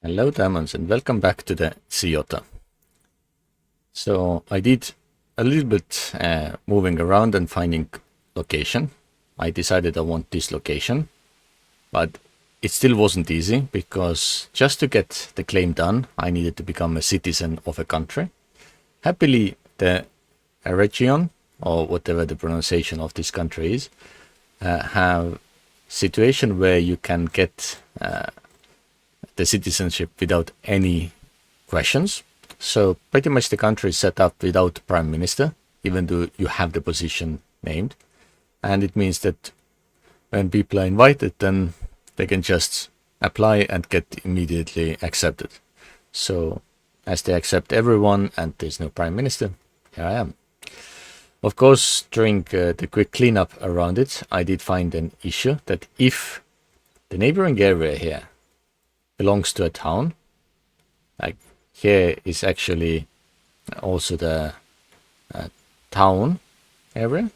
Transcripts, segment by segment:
Hello diamonds and welcome back to the Sea Otter. So I did a little bit moving around and finding location. I decided I want this location, but it still wasn't easy because just to get the claim done, I needed to become a citizen of a country. Happily, the region, or whatever the pronunciation of this country is, have situation where you can get the citizenship without any questions. So pretty much the country is set up without prime minister, even though you have the position named. And it means that when people are invited, then they can just apply and get immediately accepted. So as they accept everyone and there's no prime minister, here I am. Of course, during the quick cleanup around it, I did find an issue that if the neighboring area here belongs to a town, like here is actually also the town area.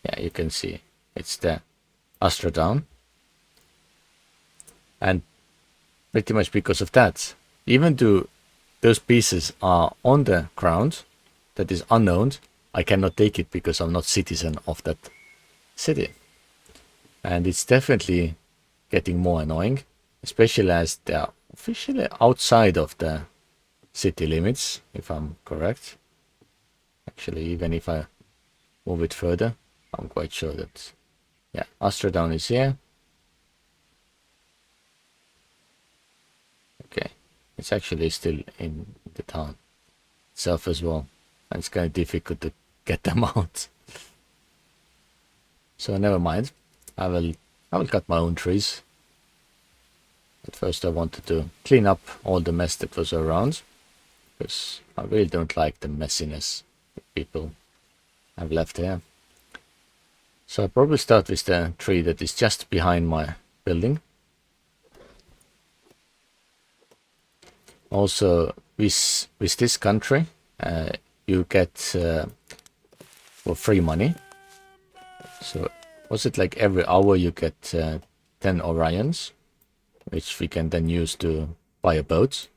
Yeah, you can see it's the Astra town. And pretty much because of that, even though those pieces are on the ground that is unknown, I cannot take it because I'm not citizen of that city. And it's definitely getting more annoying, especially as they are officially outside of the city limits, if I'm correct. Actually, even if I move it further, I'm quite sure that, yeah, Astra Down is here. Okay, it's actually still in the town itself as well, and it's kind of difficult to get them out. So never mind, I will cut my own trees. At first I wanted to clean up all the mess that was around, because I really don't like the messiness that people have left here. So I'll probably start with the tree that is just behind my building. Also, with this country, you get for free money. So was it like every hour you get 10 Orions, which we can then use to buy a boat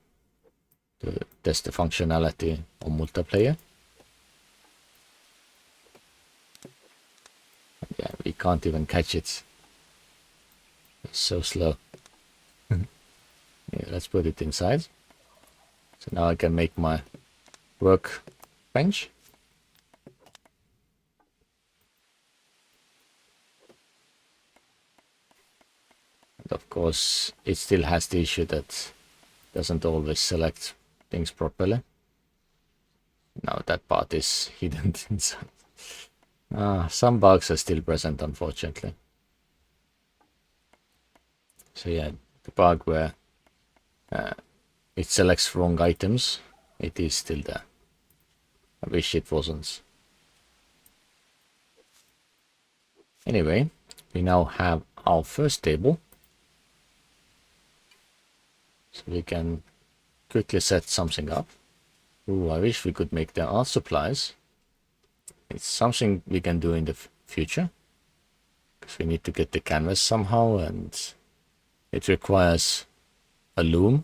to test the functionality on multiplayer. Yeah, we can't even catch it. It's so slow. Yeah, let's put it inside. So now I can make my work bench. And of course, it still has the issue that it doesn't always select things properly. Now that part is hidden inside. Some bugs are still present, unfortunately. So yeah, the bug where it selects wrong items, it is still there. I wish it wasn't. Anyway, we now have our first table. So we can quickly set something up. Ooh, I wish we could make the art supplies. It's something we can do in the future, because we need to get the canvas somehow, and it requires a loom.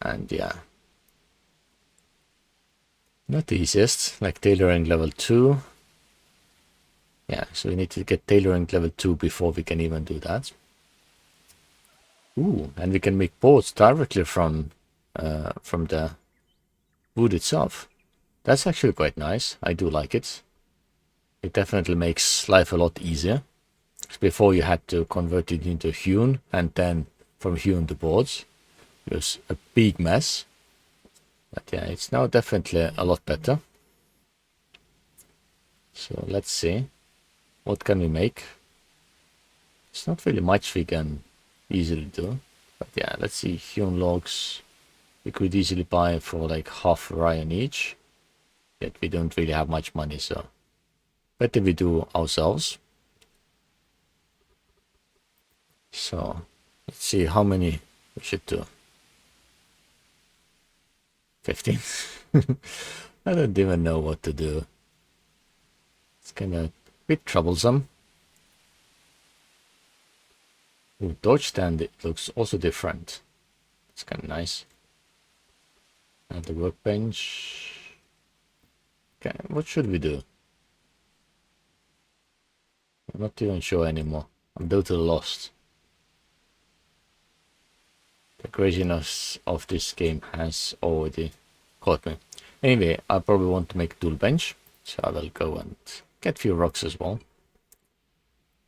And yeah, not the easiest, like tailoring level 2. Yeah, so we need to get tailoring level 2 before we can even do that. Ooh, and we can make boats directly from the wood itself. That's actually quite nice. I do like it. It definitely makes life a lot easier. Before you had to convert it into hewn, and then from hewn to boards. It was a big mess. But yeah, it's now definitely a lot better. So let's see. What can we make? It's not really much we can easily do. But yeah, let's see. Hewn logs. We could easily buy for like half Orion each. Yet we don't really have much money, so better we do ourselves. So let's see how many we should do. 15. I don't even know what to do. It's kind of a bit troublesome. Ooh, dodge stand, it looks also different. It's kind of nice. And the workbench. Okay, what should we do? I'm not even sure anymore. I'm totally lost. The craziness of this game has already caught me. Anyway, I probably want to make a tool bench, so I will go and get a few rocks as well.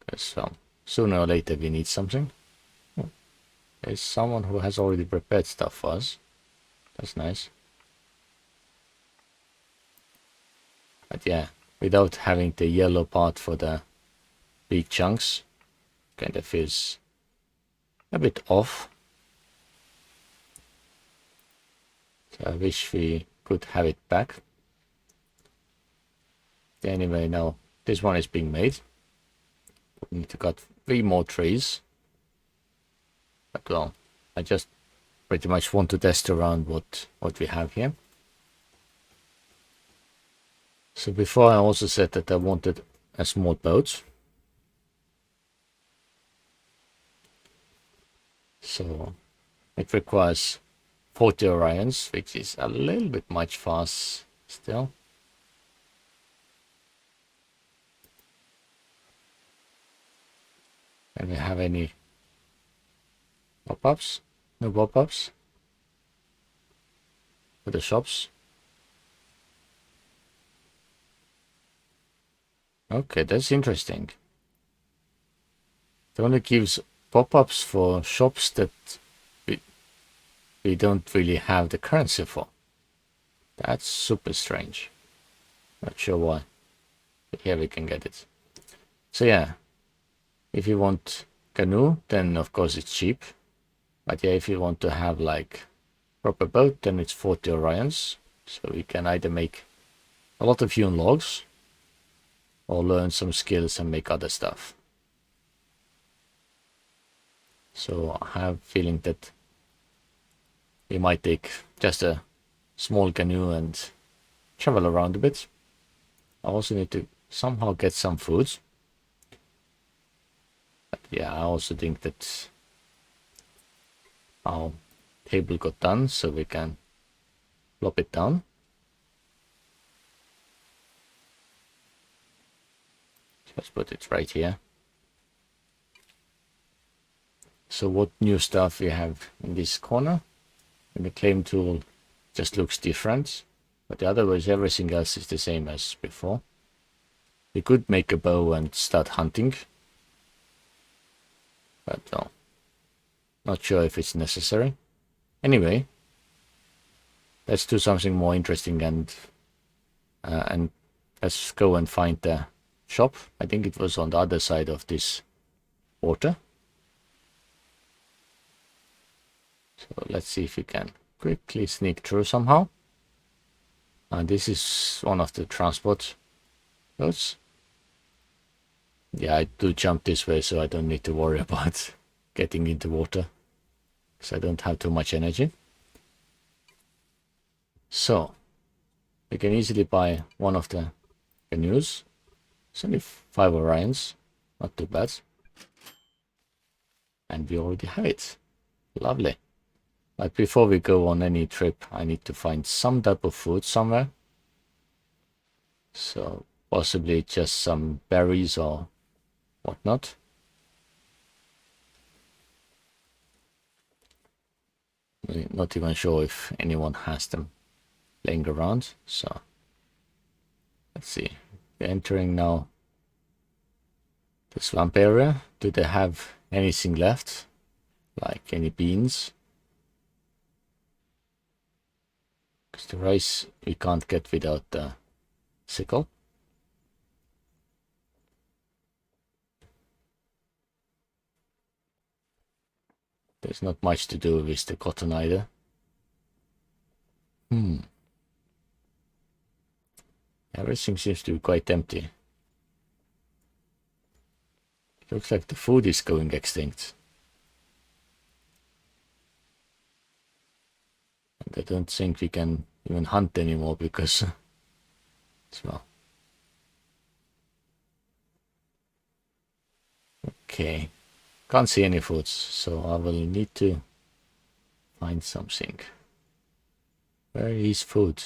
Because sooner or later we need something. Oh, there's someone who has already prepared stuff for us. That's nice. But yeah, without having the yellow part for the big chunks, kind of feels a bit off. So I wish we could have it back. Anyway, now this one is being made. We need to cut 3 more trees. But well, I just pretty much want to test around what we have here. So before I also said that I wanted a small boat. So it requires 40 Orions, which is a little bit much for us still. And we have any pop-ups? No pop-ups for the shops. Okay, that's interesting. It only gives pop-ups for shops that we don't really have the currency for. That's super strange. Not sure why. But here we can get it. So yeah, if you want canoe, then of course it's cheap. But yeah, if you want to have like proper boat, then it's 40 Orions. So we can either make a lot of hewn logs or learn some skills and make other stuff. So I have a feeling that we might take just a small canoe and travel around a bit. I also need to somehow get some food. But yeah, I also think that our table got done, so we can plop it down. Let's put it right here. So what new stuff we have in this corner? And the claim tool just looks different, but otherwise everything else is the same as before. We could make a bow and start hunting, but no, not sure if it's necessary. Anyway, let's do something more interesting and let's go and find the shop. I think it was on the other side of this water. So let's see if we can quickly sneak through somehow. And this is one of the transport boats. Yeah, I do jump this way so I don't need to worry about getting into water, because I don't have too much energy. So we can easily buy one of the canoes. It's only 5 Orions, not too bad. And we already have it. Lovely. But before we go on any trip, I need to find some type of food somewhere. So possibly just some berries or whatnot. I'm not even sure if anyone has them laying around. So let's see. We're entering now the swamp area. Do they have anything left? Like any beans? Because the rice we can't get without the sickle. There's not much to do with the cotton either. Everything seems to be quite empty. Looks like the food is going extinct. And I don't think we can even hunt anymore because well. Okay. Can't see any foods, so I will need to find something. Where is food?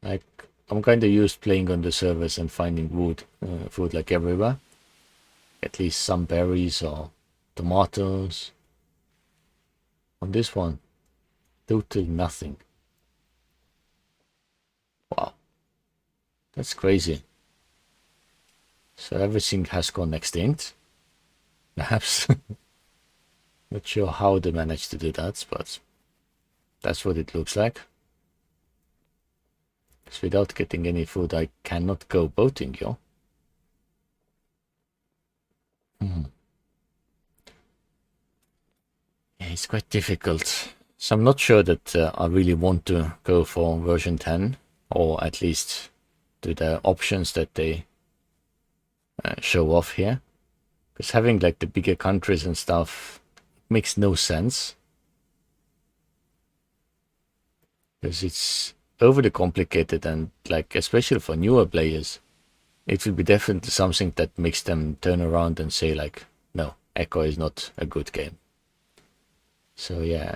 Like, I'm kind of used playing on the servers and finding food like everywhere. At least some berries or tomatoes. On this one, totally nothing. Wow, that's crazy. So everything has gone extinct. Perhaps. Not sure how they managed to do that, but that's what it looks like. Because without getting any food, I cannot go boating, yo. Yeah, it's quite difficult. So I'm not sure that I really want to go for version 10, or at least do the options that they show off here. Because having like the bigger countries and stuff makes no sense. Because it's overly complicated, and like especially for newer players, it will be definitely something that makes them turn around and say like, no, Echo is not a good game. So yeah,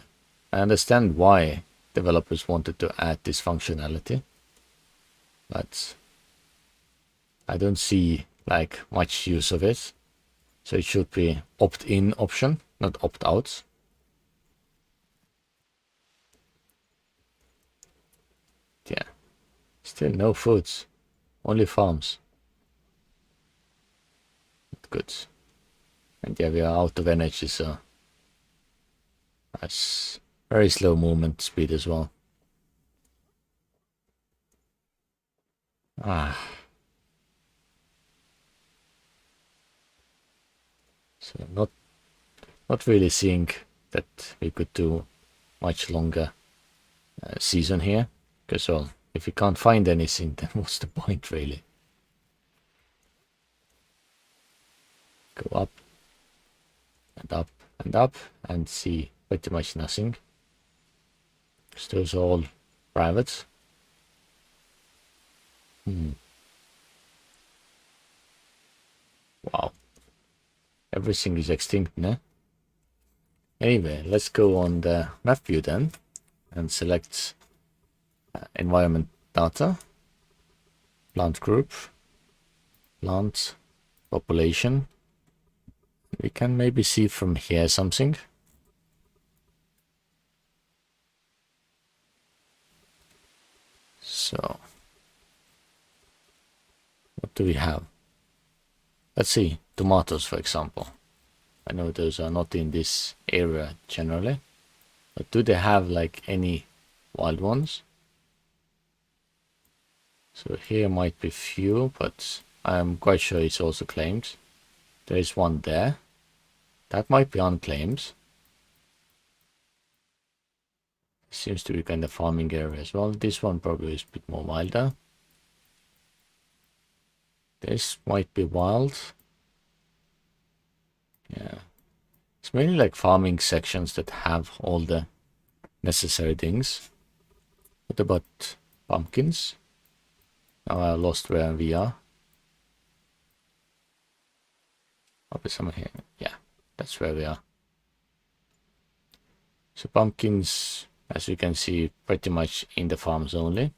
I understand why developers wanted to add this functionality, but I don't see like much use of it. So it should be opt-in option, not opt-out. Yeah, still no foods, only farms. Not good. And yeah, we are out of energy, so that's very slow movement speed as well. So not really seeing that we could do much longer season here, because well, if we can't find anything, then what's the point really? Go up and up and up and see pretty much nothing, because those are all private. Wow, everything is extinct now. Anyway, let's go on the map view then and select environment data, plant group, plant population. We can maybe see from here something. So what do we have? Let's see, tomatoes for example. I know those are not in this area generally, but do they have like any wild ones? So here might be few, but I'm quite sure it's also claimed. There is one there. That might be unclaimed. Seems to be kind of farming area as well. This one probably is a bit more wilder. This might be wild. Yeah. It's mainly like farming sections that have all the necessary things. What about pumpkins? Now I lost where we are. Probably somewhere here. Yeah, that's where we are. So pumpkins, as you can see, pretty much in the farms only.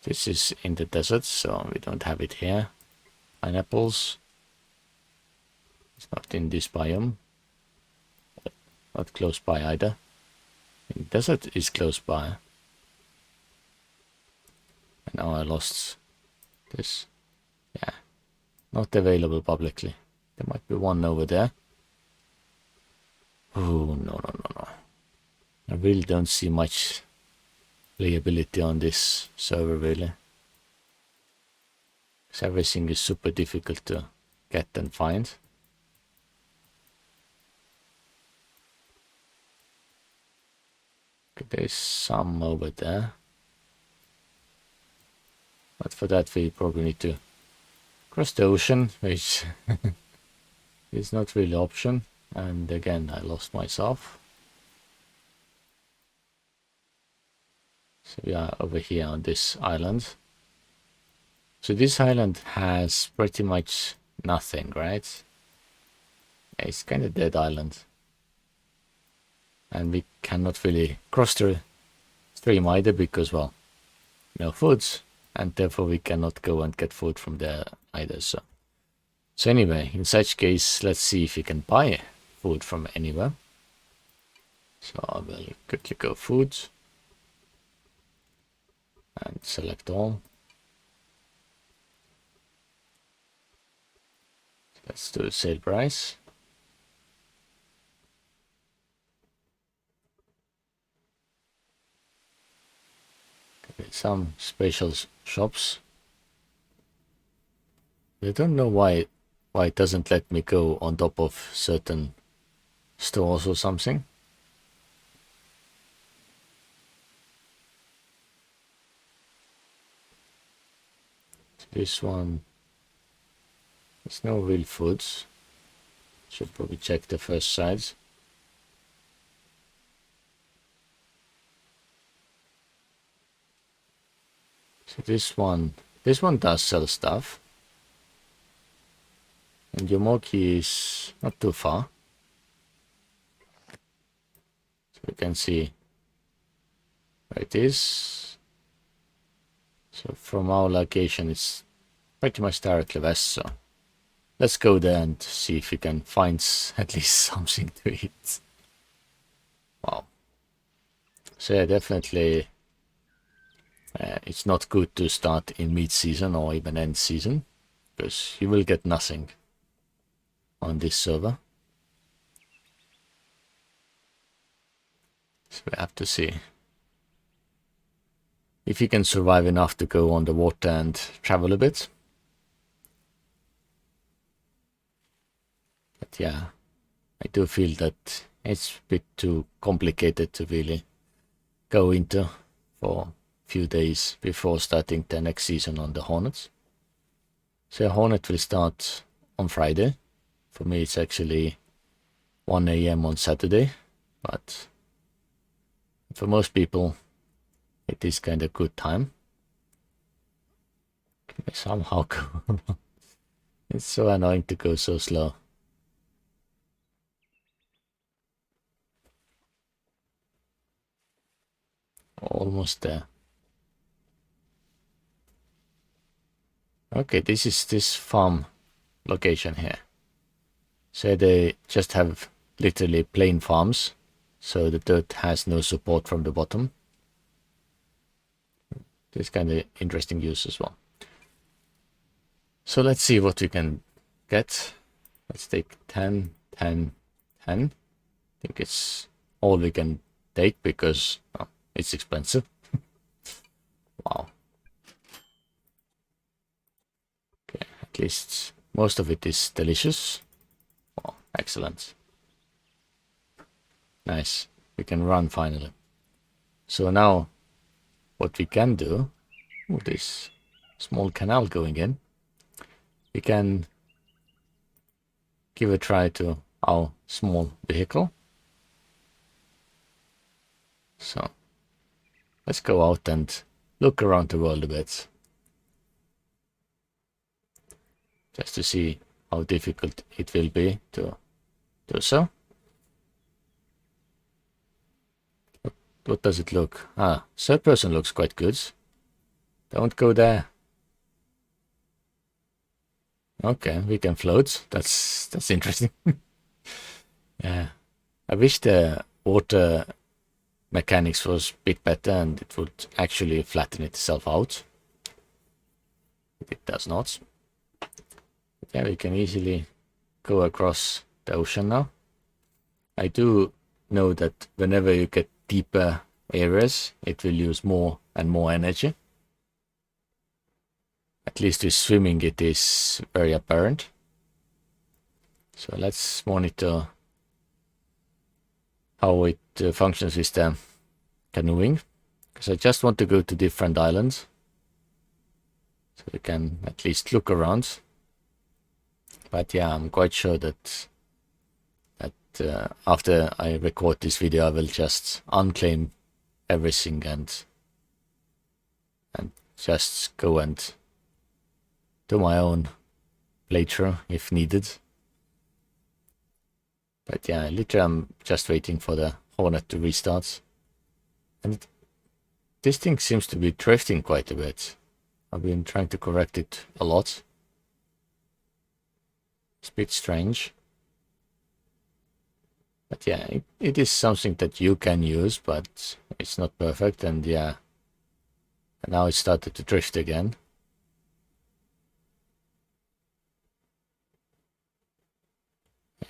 This is in the desert, so we don't have it here. Pineapples. It's not in this biome. Not close by either. The desert is close by. And now I lost this. Yeah. Not available publicly. There might be one over there. Oh, no. I really don't see much playability on this server, really. Because everything is super difficult to get and find. Okay, there's some over there. But for that we probably need to cross the ocean, which is not really an option. And again, I lost myself. So we are over here on this island. So this island has pretty much nothing, right? Yeah, it's kind of dead island. And we cannot really cross the stream either because, well, no foods. And therefore we cannot go and get food from there either. So anyway, in such case, let's see if we can buy food from anywhere. So I will quickly go food and select all. Let's do sale price. Okay, some special shops. I don't know why it doesn't let me go on top of certain stores or something. This one, there's no real foods. Should probably check the first sides. So this one does sell stuff. And Yomoki is not too far. So you can see where it is. So from our location, it's pretty much directly west. So let's go there and see if we can find at least something to eat. Wow. So yeah, definitely it's not good to start in mid-season or even end season, because you will get nothing on this server. So we have to see if you can survive enough to go on the water and travel a bit. But yeah, I do feel that it's a bit too complicated to really go into for a few days before starting the next season on the Hornets. So Hornet will start on Friday. For me it's actually 1 AM on Saturday, but for most people it is kind of good time. Can I somehow go? It's so annoying to go so slow. Almost there. Okay, this is this farm location here. So they just have literally plain farms, so the dirt has no support from the bottom. This kind of interesting use as well. So let's see what we can get. Let's take 10, 10, 10. I think it's all we can take because it's expensive. Wow. Okay, at least most of it is delicious. Oh, excellent. Nice. We can run finally. So now what we can do, this small canal going in, we can give a try to our small vehicle. So let's go out and look around the world a bit, just to see how difficult it will be to do so. What does it look? Third person looks quite good. Don't go there. Okay, we can float. That's interesting. Yeah, I wish the water mechanics was a bit better and it would actually flatten itself out. But it does not. But yeah, we can easily go across the ocean now. I do know that whenever you get deeper areas, it will use more and more energy. At least with swimming it is very apparent. So let's monitor how it functions with the canoeing, because I just want to go to different islands so we can at least look around. But yeah, I'm quite sure that after I record this video I will just unclaim everything and just go and do my own playthrough if needed. But yeah, literally I'm just waiting for the Hornet to restart. And this thing seems to be drifting quite a bit. I've been trying to correct it a lot. It's a bit strange. But yeah, it is something that you can use, but it's not perfect. And yeah, and now it started to drift again.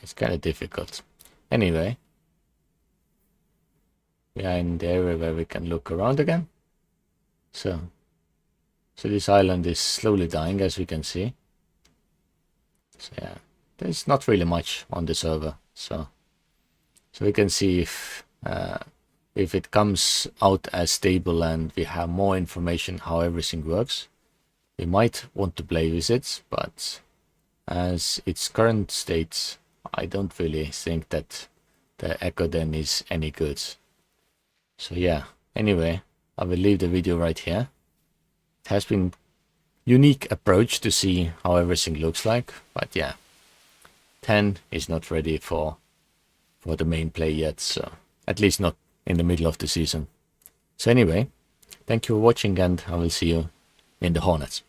It's kind of difficult. Anyway, we are in the area where we can look around again. So this island is slowly dying, as we can see. So yeah, there's not really much on the server. So we can see if it comes out as stable and we have more information how everything works, we might want to play with it. But as its current state, I don't really think that the Echo Den is any good. So yeah, anyway, I will leave the video right here. It has been unique approach to see how everything looks like, but yeah, 10 is not ready for the main play yet, so at least not in the middle of the season. So anyway, thank you for watching, and I will see you in the Hornets.